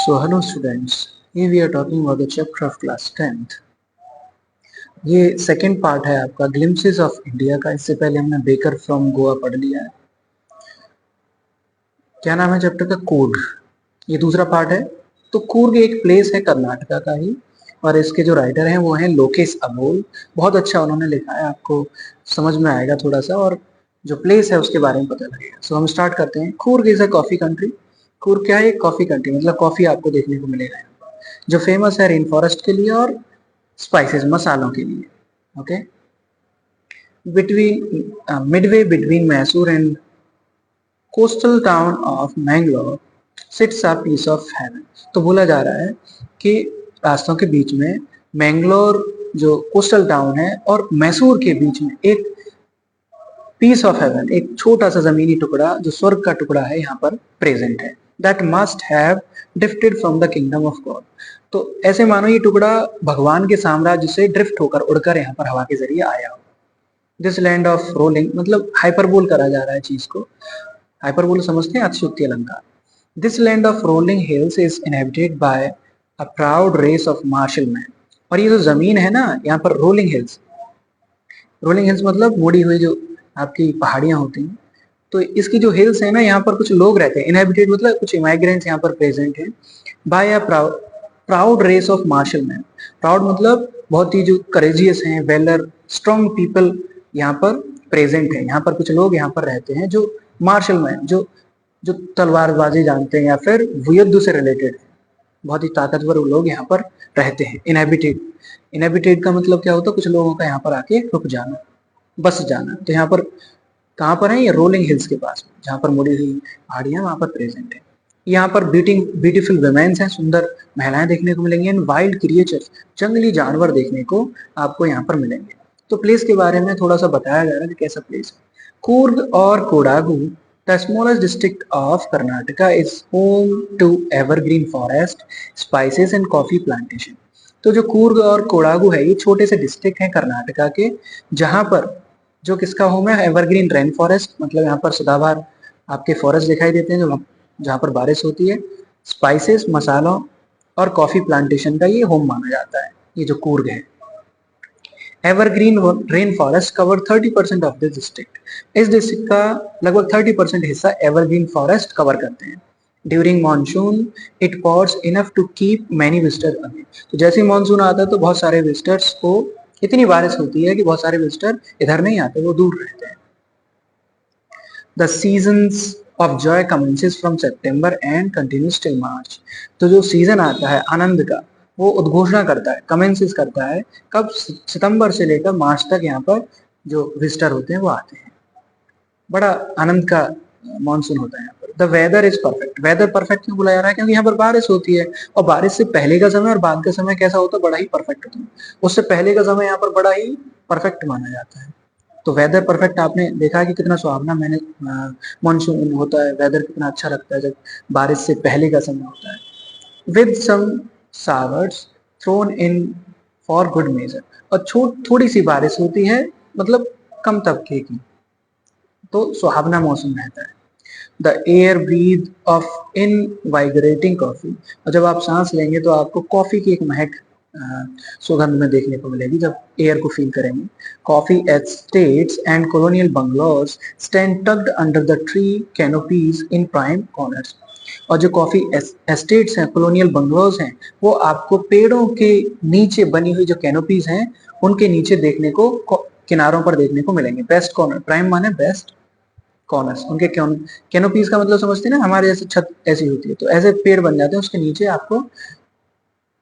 So hello students, here we are talking about the chapter of class 10th. ये second part है आपका glimpses of India का। इससे पहले हमने बेकर फ्रॉम गोवा पढ़ लिया है। क्या नाम है चैप्टर का? कूर्ग। ये दूसरा पार्ट है। तो कूर्ग एक प्लेस है कर्नाटका का ही, और इसके जो राइटर हैं वो हैं लोकेश अमोल। बहुत अच्छा उन्होंने लिखा है, आपको समझ में आएगा थोड़ा सा, और जो प्लेस है उसके बारे में पता लगेगा। सो हम स्टार्ट करते हैं। Coorg is a coffee country. Coorg क्या है? एक कॉफी कंट्री, मतलब कॉफी आपको देखने को मिलेगा यहाँ पर, जो फेमस है रेन फॉरेस्ट के लिए और स्पाइसेस मसालों के लिए। Okay, between midway between Mysore and coastal town of Mangalore sits a piece of heaven। तो बोला जा रहा है कि रास्तों के बीच में मैंगलोर जो कोस्टल टाउन है और मैसूर के बीच में एक पीस ऑफ हेवन, एक छोटा सा जमीनी टुकड़ा जो स्वर्ग का टुकड़ा है, यहाँ पर प्रेजेंट है। That must have drifted from the kingdom of God. तो ऐसे मानो ये टुकड़ा भगवान के साम्राज्य से ड्रिफ्ट होकर, उड़कर यहाँ पर हवा के जरिए आया हो। दिस लैंड ऑफ रोलिंग, मतलब हाइपरबोल करा जा रहा है चीज को। हाइपरबोल समझते हैं? अतिशयोक्ति अलंकार। This land of rolling hills is inhabited by a proud race of martial man. और ये जो जमीन है ना यहाँ पर, रोलिंग हिल्स, रोलिंग हिल्स मतलब मुड़ी हुई जो आपकी पहाड़ियां होती हैं, तो इसकी जो हिल्स है ना, यहाँ पर कुछ लोग रहते हैं। इनहेबिटेड मतलब कुछ इमाइग्रेंट्स यहाँ पर प्रेजेंट हैं। By a proud race of martial man. Proud मतलब बहुत ही जो करेजियस हैं, वेलर स्ट्रॉन्ग पीपल यहाँ पर प्रेजेंट है। यहाँ पर कुछ लोग यहाँ पर रहते हैं जो मार्शल मैन, जो जो तलवारबाजी जानते हैं या फिर युद्ध से रिलेटेड है। बहुत ही ताकतवर लोग यहाँ पर रहते हैं। इनहेबिटेड, इनहेबिटेड का मतलब क्या होता है? कुछ लोगों का यहाँ पर आके रुक जाना, बस जाना। तो यहाँ पर कहाँ पर है? ये रोलिंग हिल्स के पास, जहाँ पर मुड़ी हुई पहाड़ियां वहां पर प्रेजेंट है। यहाँ पर ब्यूटीफुल वुमेन्स हैं, सुंदर महिलाएं देखने को मिलेंगी। एंड वाइल्ड क्रिएचर्स, जंगली जानवर देखने को आपको यहाँ पर मिलेंगे। तो प्लेस के बारे में थोड़ा सा बताया जा रहा है कि कैसा प्लेस है। कूर्ग और Kodagu, the smallest district of Karnataka, is home to evergreen forest, spices and coffee plantation. तो जो कूर्ग और कोडागु है, ये छोटे से डिस्ट्रिक्ट हैं कर्नाटका के, जहां पर जो किसका होम है? एवरग्रीन रेन फॉरेस्ट, मतलब यहाँ पर सदाबहार आपके फॉरेस्ट दिखाई देते हैं जो जहाँ पर बारिश होती है। स्पाइसेस, मसालों और कॉफी प्लांटेशन का ये होम माना जाता है, ये जो कूर्ग है। Evergreen rain forest cover 30% of this district. इस डिस्ट्रिक्ट का लगभग 30% हिस्सा एवरग्रीन फॉरेस्ट कवर करते हैं। During monsoon it pours enough to keep many visitors away. तो जैसे ही मानसून आता है तो बहुत सारे विजिटर्स को इतनी बारिश होती है कि बहुत सारे विजिटर इधर नहीं आते, वो दूर रहते हैं। The seasons of Joy commences from September and continues till March. तो जो सीजन आता है आनंद का, वो उद्घोषणा करता है, कमेंसेस करता है कब? सितंबर से लेकर मार्च तक यहाँ पर जो विजिटर होते हैं वो आते हैं। बड़ा आनंद का मानसून होता है यहाँ पर। The weather is perfect. Weather perfect क्यों बुलाया रहा है? क्योंकि यहाँ पर बारिश होती है, और बारिश से पहले का समय और बाद का समय कैसा होता है? बड़ा ही परफेक्ट होता है। उससे पहले का समय यहाँ पर बड़ा ही परफेक्ट माना जाता है। तो वेदर परफेक्ट आपने देखा है कि कितना सुहावना मैंने मानसून होता है, वेदर कितना अच्छा लगता है जब बारिश से पहले का समय होता है। With some showers thrown in for good measure. और थोड़ी सी बारिश होती है, मतलब कम तबके की, तो सुहावना मौसम रहता है। The air breath of invigorating coffee. और जब आप सांस लेंगे तो आपको कॉफी की एक महक सुगंध में देखने को मिलेगी जब एयर को फील करेंगे। Coffee estates and colonial bungalows stand tucked under the tree canopies in prime corners. और जो कॉफी एस्टेट्स हैं, कॉलोनियल बंगलोज हैं, वो आपको पेड़ों के नीचे बनी हुई जो कैनोपीज हैं उनके नीचे देखने को, किनारों पर देखने को मिलेंगे। बेस्ट कॉर्नर, प्राइम माने बेस्ट, कॉर्नर्स उनके कैनोपीज का मतलब समझते हैं ना, हमारे जैसे छत ऐसी होती है, तो ऐसे पेड़ बन जाते हैं, उसके नीचे आपको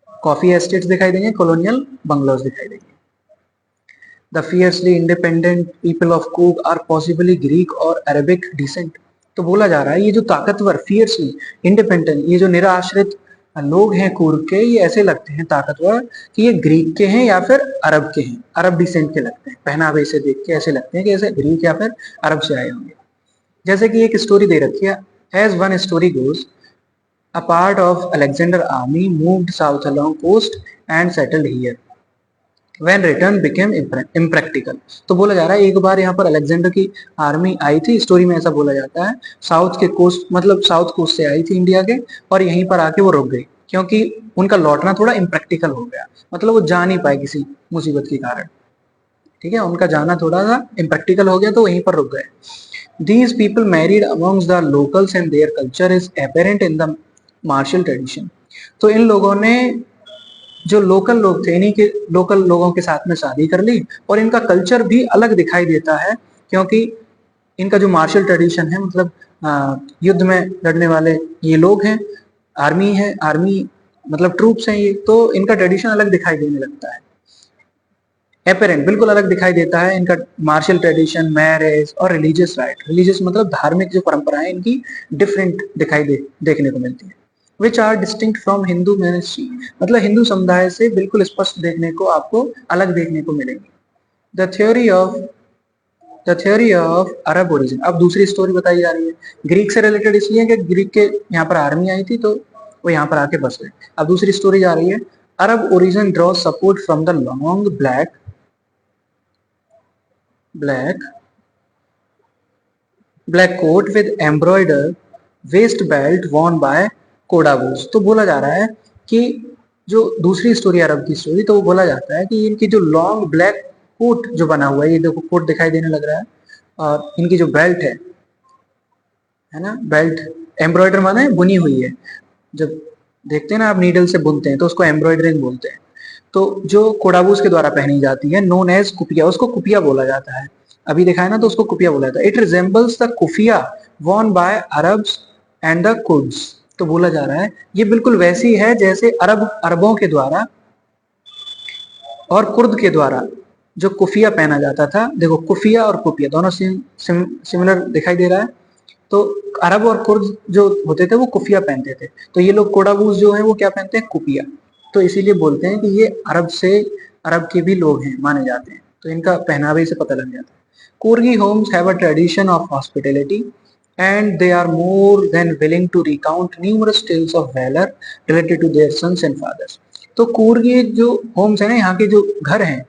कॉफी एस्टेट्स दिखाई देंगे, कॉलोनियल बंगलोज दिखाई देंगे। The fiercely independent people of Coorg are possibly Greek और अरेबिक डिसेंट। तो बोला जा रहा है ये जो ताकतवर, फियर्सली इंडिपेंडेंट, ये जो निराश्रित लोग हैं कूर्ग के, ये ऐसे लगते हैं ताकतवर कि ये ग्रीक के हैं या फिर अरब के हैं, अरब डिसेंट के लगते हैं। पहनावे से देख के ऐसे लगते हैं कि ऐसे ग्रीक या फिर अरब से आए होंगे। जैसे कि एक स्टोरी दे रखी है, as one story goes, a part of Alexander army moved south along coast and settled here when return became impractical। तो बोला जा रहा है एक बार यहाँ पर अलेक्जेंडर की आर्मी आई थी, स्टोरी में ऐसा बोला जाता है, साउथ के कोस्ट, मतलब साउथ कोस्ट से आई थी इंडिया के, और यहीं पर आके वो रुक गई। क्योंकि उनका लौटना थोड़ा इम्प्रैक्टिकल हो गया, मतलब वो जा नहीं पाए किसी मुसीबत के कारण। ठीक है, उनका जाना थोड़ा सा इम्प्रैक्टिकल हो गया तो वहीं पर रुक गए। These people married amongst the locals and their culture is apparent in the martial tradition। तो इन लोगों ने जो लोकल लोग थे इन्हीं के लोकल लोगों के साथ में शादी कर ली, और इनका कल्चर भी अलग दिखाई देता है, क्योंकि इनका जो मार्शल ट्रेडिशन है, मतलब युद्ध में लड़ने वाले ये लोग हैं, आर्मी है, आर्मी मतलब ट्रूप्स हैं ये, तो इनका ट्रेडिशन अलग दिखाई देने लगता है। एपेरेंट बिल्कुल अलग दिखाई देता है इनका मार्शल ट्रेडिशन, मैरिज और रिलीजियस राइट। रिलीजियस मतलब धार्मिक जो परंपराएं इनकी डिफरेंट देखने को मिलती है। Which are distinct from Hindu ministry, मतलब हिंदू समुदाय से बिल्कुल स्पष्ट देखने को आपको अलग देखने को मिलेंगे। The theory of Arab origin. अब दूसरी स्टोरी बताई जा रही है, ग्रीक से रिलेटेड इसलिए कि ग्रीक के यहाँ पर आर्मी आई थी तो वो यहाँ पर आके बस गए। अब दूसरी स्टोरी जा रही है, Arab origin draw support from the long black coat with embroider waist belt worn by कोडाबूस। तो बोला जा रहा है कि जो दूसरी स्टोरी अरब की स्टोरी, तो वो बोला जाता है कि इनकी जो लॉन्ग ब्लैक कोट जो बना हुआ है, ये देखो कोट दिखाई देने लग रहा है, और इनकी जो बेल्ट है ना, बेल्ट एम्ब्रॉयडर माने बुनी हुई है। जब देखते हैं ना आप नीडल से बुनते हैं तो उसको एम्ब्रॉयडरिंग बोलते हैं। तो जो कोडाबूस के द्वारा पहनी जाती है, नोन एज कुपिया, उसको कुपिया बोला जाता है। अभी दिखाया ना, तो उसको कुपिया बोला जाता है। It resembles the keffiyeh Warne bye Arabs and the Kurds. तो बोला जा रहा है ये बिल्कुल वैसी है जैसे अरबों के द्वारा और कुर्द के द्वारा जो कुफिया पहना जाता था। देखो कुफिया और कुपिया दोनों सिमिलर दिखाई दे रहा है। तो अरब और कुर्द जो होते थे वो कुफिया पहनते थे, तो ये लोग कोडाबूस जो है वो क्या पहनते हैं, कुपिया। तो इसीलिए बोलते हैं कि ये अरब के भी लोग हैं माने जाते हैं, तो इनका पहनावे से पता लग जाता है। Kurgi homes have a tradition of hospitality and they are more than willing to recount numerous tales of valor related to their sons and fathers। तो कुर्गी जो होम्स है ना, यहाँ के जो घर हैं,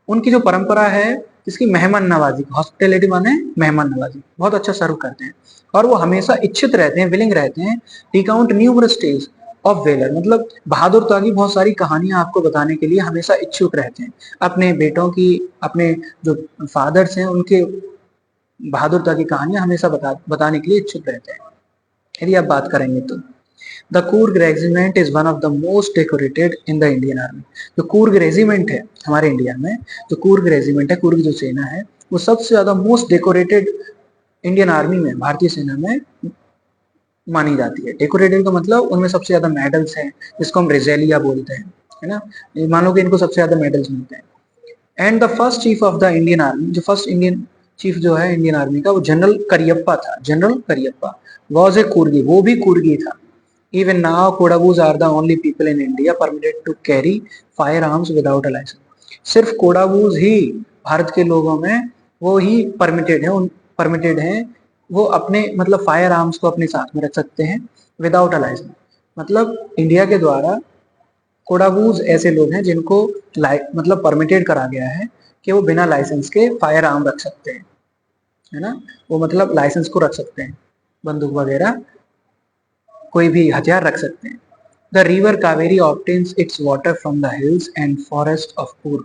उनकी जो परंपरा है इसकी मेहमान नवाजी, हॉस्पिटैलिटी माने मेहमान नवाजी, बहुत अच्छा सर्व करते हैं, और वो हमेशा इच्छित रहते हैं, विलिंग रहते हैं, recount numerous tales of valour, मतलब बहादुरता की बहुत सारी कहानियां आपको बताने के लिए हमेशा इच्छुक रहते हैं। अपने बेटों की, अपने जो फादर्स हैं उनके बहादुरता की कहानियां हमेशा बताने के लिए इच्छुक रहते हैं। यदि आप बात करेंगे तो the Coorg regiment is one of the most decorated in the Indian army. जो कूर्ग रेजिमेंट है हमारे इंडिया में, जो कूर्ग रेजिमेंट है, कूर्ग जो सेना है, वो सबसे ज्यादा मोस्ट डेकोरेटेड इंडियन आर्मी में, भारतीय सेना में मानी जाती है। डेकोरेटेड का मतलब उनमें सबसे ज्यादा मेडल्स हैं, जिसको हम रेजेलिया बोलते हैं, है ना। मान लो कि इनको सबसे ज्यादा मेडल्स मिलते हैं। And the first chief of the Indian army, जो फर्स्ट इंडियन चीफ जो है इंडियन आर्मी का, वो जनरल करियप्पा था। जनरल करियप्पा वॉज ए कुर्गी, वो भी कुर्गी था। Even now, Kodavus are the only people in India permitted to carry firearms without a license। सिर्फ कोडावूज ही भारत के लोगों में वो ही परमिटेड हैं, वो अपने मतलब फायर आर्म्स को अपने साथ में रख सकते हैं विदाउट अ लाइसेंस। मतलब इंडिया के द्वारा कोडावूज ऐसे लोग हैं जिनको मतलब परमिटेड करा गया है कि वो बिना लाइसेंस के फायर आर्म रख सकते हैं, है ना। वो मतलब लाइसेंस को रख सकते हैं, बंदूक वगैरह कोई भी हथियार रख सकते हैं। The river Kaveri obtains it's water from the hills and forest of Coorg.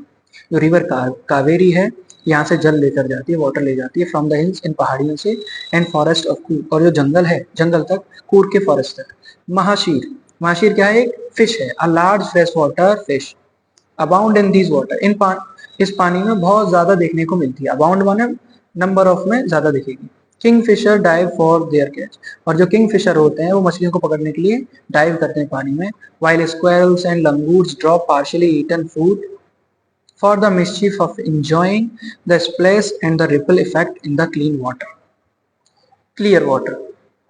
जो रिवर कावेरी है, यहाँ से जल लेकर जाती है, वाटर ले जाती है फ्रॉम द हिल्स, इन पहाड़ियों से, एंड फॉरेस्ट ऑफ कूर्ग, और जो जंगल है, जंगल तक, कूर्ग के फॉरेस्ट तक। महाशीर, महाशीर क्या है, एक फिश है, a large fresh water fish abound in these water. इस पानी में बहुत ज्यादा देखने को मिलती है। अबाउंड माने नंबर ऑफ में ज्यादा दिखेगी। Kingfisher dive for their catch, और जो किंग फिशर होते हैं वो मछलियों को पकड़ने के लिए डाइव करते हैं पानी में। While squirrels and langurs drop partially eaten food for the mischief of enjoying the splash and the ripple effect in the clear water.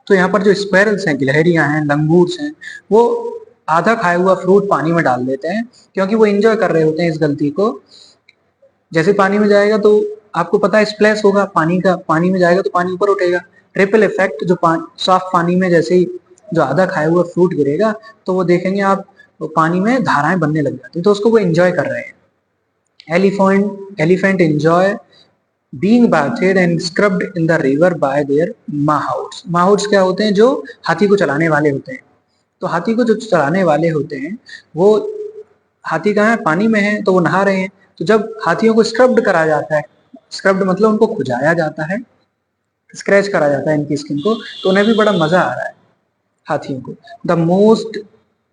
तो यहाँ पर जो स्क्वेरल्स हैं, गिलहरियां हैं, लंगूर्स हैं, वो आधा खाया हुआ फ्रूट पानी में डाल देते हैं, क्योंकि वो एंजॉय कर रहे होते हैं इस गलती को। जैसे पानी में जाएगा तो आपको पता है स्प्लैश होगा पानी का, पानी में जाएगा तो पानी ऊपर उठेगा। रिपल इफेक्ट, जो साफ पानी में जैसे ही जो आधा खाया हुआ फ्रूट गिरेगा तो वो देखेंगे आप, वो पानी में धाराएं बनने लग जाती है, तो उसको वो एंजॉय कर रहे हैं। Elephant enjoy being bathed and scrubbed in the river by their mahouts. Mahouts क्या होते हैं, जो हाथी को चलाने वाले होते हैं, तो हाथी को जो चलाने वाले होते हैं वो, हाथी कहाँ है, पानी में है, तो वो नहा रहे हैं। तो जब हाथियों को स्क्रब्ड करा जाता है, स्क्रब्ड मतलब उनको खुजाया जाता है, स्क्रैच करा जाता है इनकी स्किन को, तो उन्हें भी बड़ा मजा आ रहा है हाथियों को। The most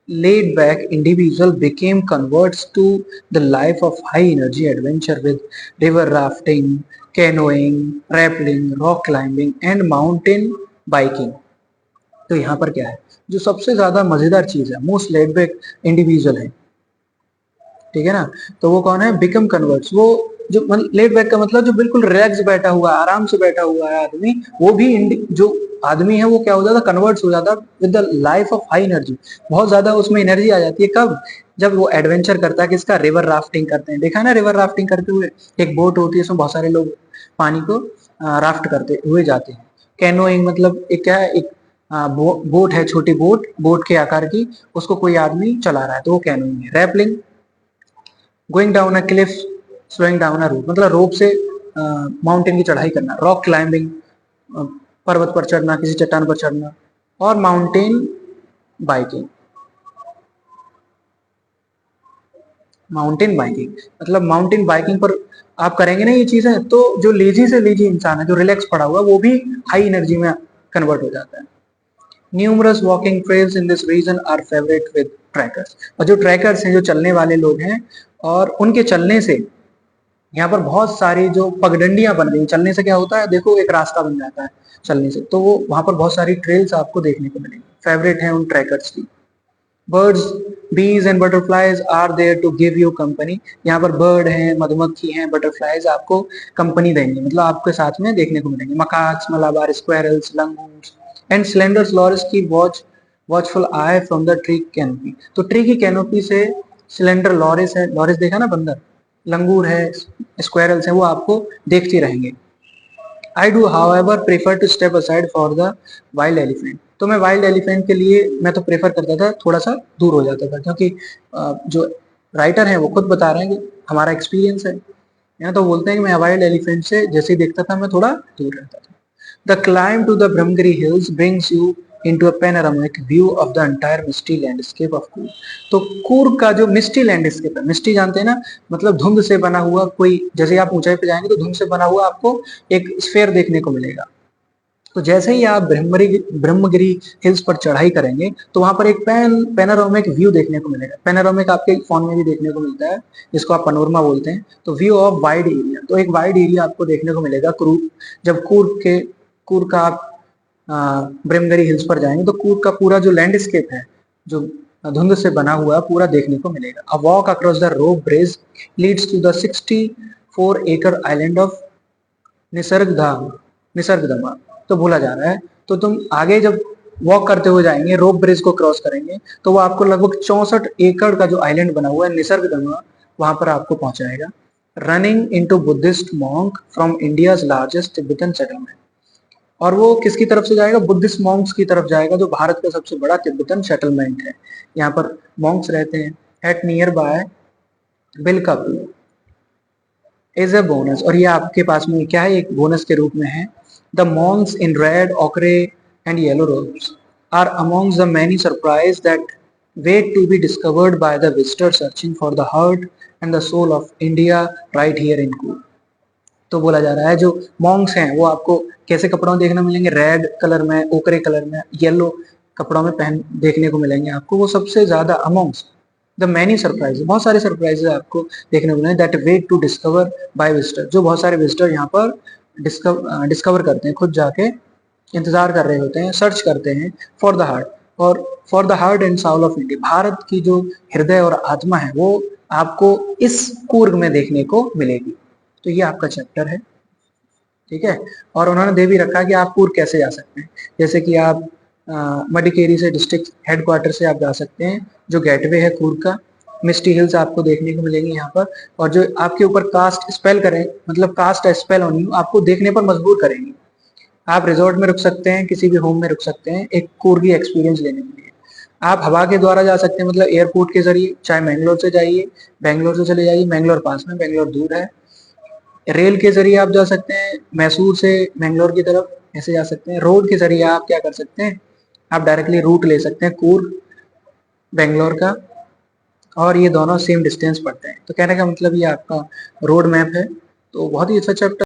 laid back individual became converts to the life of high energy adventure with river rafting, canoeing, rappelling, rock climbing and mountain biking। तो यहाँ पर क्या है, जो सबसे ज्यादा मजेदार चीज है, मोस्ट लेड बैक इंडिविजुअल है, ठीक है ना, तो वो कौन है, बिकम कन्वर्ट्स। वो जो लेट बैक का मतलब जो बिल्कुल रिलैक्स बैठा हुआ है, आराम से बैठा हुआ है आदमी, वो भी जो आदमी है वो क्या हो जाता, कन्वर्ट्स हो जाता with the life of high energy. बहुत ज्यादा उसमें एनर्जी आ जाती है, कब, जब वो एडवेंचर करता है, किसका, रिवर राफ्टिंग करते हैं। देखा ना रिवर राफ्टिंग करते हुए, एक बोट होती है उसमें बहुत सारे लोग पानी को राफ्ट करते हुए जाते हैं। कैनोइंग मतलब एक क्या है, एक बोट है, छोटी बोट, बोट के आकार की, उसको कोई आदमी चला रहा है, तो वो कैनोइंग है। Rappelling, going down a cliff, sliding down a rope, मतलब रोप से माउंटेन की चढ़ाई करना। रॉक क्लाइंबिंग, पर्वत पर चढ़ना, किसी चट्टान पर चढ़ना। और माउंटेन बाइकिंग, माउंटेन बाइकिंग मतलब माउंटेन बाइकिंग पर आप करेंगे ना ये चीजें, तो जो लेजी से लेजी इंसान है, जो रिलैक्स पड़ा हुआ, वो भी हाई एनर्जी में कन्वर्ट हो जाता है। Numerous walking trails in this region are favourite with trekkers, और जो ट्रैकर्स हैं, जो चलने वाले लोग हैं, और उनके चलने से यहाँ पर बहुत सारी जो पगडंडियां बन गई, चलने से क्या होता है, देखो एक रास्ता बन जाता है चलने से, तो वो वहां पर बहुत सारी ट्रेल्स आपको देखने को मिलेंगी, फेवरेट है उन ट्रैकर्स की। Birds, bees and butterflies are there to give you company, यहाँ पर बर्ड हैं, मधुमक्खी हैं, बटरफ्लाइज आपको कंपनी देंगे, मतलब आपके साथ में देखने को मिलेंगे। Macaques, Malabar squirrels, langurs and slender loris की watchful eye from the tree canopy, तो ट्री की कैनोपी से सिलेंडर लॉरिस है, लॉरिस देखा ना बंदर, लंगूर है, स्क्वेरल्स है, वो आपको देखते रहेंगे। I do however prefer to step aside for the wild elephant, तो मैं वाइल्ड एलिफेंट के लिए मैं तो प्रेफर करता था, थोड़ा सा दूर हो जाता था, क्योंकि जो राइटर है वो खुद बता रहे हैं कि हमारा एक्सपीरियंस है, यहाँ तो बोलते हैं कि मैं वाइल्ड एलिफेंट से जैसे ही देखता था मैं थोड़ा दूर रहता था। The climb to the Brahmagiri hills brings you into a panoramic view of the entire misty landscape of Coorg। तो कूर्ग का जो मिस्टी लैंडस्केप है, मिस्टी जानते हैं ना, मतलब धुंध से बना हुआ, कोई जैसे आप ऊंचाई पे जाएंगे तो धुंध से बना हुआ आपको एक स्फेयर देखने को मिलेगा। तो जैसे ही आप ब्रह्मगिरी हिल्स पर चढ़ाई करेंगे तो वहां पर एक पैनोरामिक व्यू देखने को मिलेगा। पैनोरामिक आपके फोन में भी देखने को मिलता है, जिसको आप पनोरमा बोलते हैं। तो व्यू ऑफ वाइड एरिया, तो एक वाइड एरिया आपको देखने को मिलेगा कूर्ग, जब कूर्ग का आप ब्रह्मगिरी हिल्स पर जाएंगे तो कूर्ग का पूरा जो लैंडस्केप है, जो धुंध से बना हुआ, पूरा देखने को मिलेगा। A walk across the rope bridge leads to the 64 acre island of निसर्गधाम, निसर्गदमा, तो बोला जा रहा है। तो तुम आगे जब वॉक करते हुए जाएंगे, रोप ब्रिज को क्रॉस करेंगे, तो वो आपको लगभग 64 एकड़ का जो आइलैंड बना हुआ है निसर्गदमा, वहां पर आपको पहुंचाएगा। Running into Buddhist monk from India's largest Tibetan settlement, और वो किसकी तरफ से जाएगा, बुद्धिस्ट मॉन्क्स की तरफ जाएगा, जो भारत का सबसे बड़ा तिब्बतन सेटलमेंट है। यहाँ पर मॉन्क्स रहते हैं। At near by Bylakuppe is a bonus, और ये आपके पास में क्या है, एक बोनस के रूप में है। The monks in red, ochre and yellow robes are amongst the many surprise that wait to be discovered by the visitor searching for the heart and the soul of India right here in Coorg। तो बोला जा रहा है जो Monks हैं वो आपको कैसे कपड़ों में देखने मिलेंगे, रेड कलर में, ओकरे कलर में, येलो कपड़ों में पहन देखने को मिलेंगे आपको, वो सबसे ज्यादा अमॉन्ग्स द मैनी सरप्राइज, बहुत सारे सरप्राइजेस आपको देखने को मिलेंगे। That wait to discover by visitor, जो बहुत सारे विजिटर यहाँ पर डिस्कवर करते हैं, खुद जाके इंतजार कर रहे होते हैं, सर्च करते हैं फॉर द हार्ट, और for the heart and Saul of India, Bharat की जो हृदय और आत्मा है वो आपको इस कूर्ग में देखने को मिलेगी। तो ये आपका चैप्टर है, ठीक है। और उन्होंने दे भी रखा कि आप कूर्ग कैसे जा सकते हैं, जैसे कि आप मडिकेरी से, डिस्ट्रिक्ट हेडक्वार्टर से आप जा सकते हैं, जो गेटवे है कूर्ग का। मिस्टी हिल्स आपको देखने को मिलेंगी यहाँ पर, और जो आपके ऊपर कास्ट स्पेल करें, मतलब कास्ट स्पेल होनी आपको देखने पर मजबूर करेंगी। आप रिजॉर्ट में रुक सकते हैं, किसी भी होम में रुक सकते हैं, एक कूर्गी एक्सपीरियंस लेने के लिए। आप हवा के द्वारा जा सकते हैं, मतलब एयरपोर्ट के जरिए, चाहे मैंगलोर से जाइए, बैंगलोर से चले जाइए, मैंगलोर पास में, बैंगलोर दूर है। रेल के जरिए आप जा सकते हैं, मैसूर से मैंगलोर की तरफ ऐसे जा सकते हैं। रोड के जरिए आप क्या कर सकते हैं, आप डायरेक्टली रूट ले सकते हैं कूर्ग बेंगलोर का, और ये दोनों सेम डिस्टेंस पड़ते हैं। तो कहने का मतलब ये आपका रोड मैप है। तो बहुत ही अच्छा चैप्टर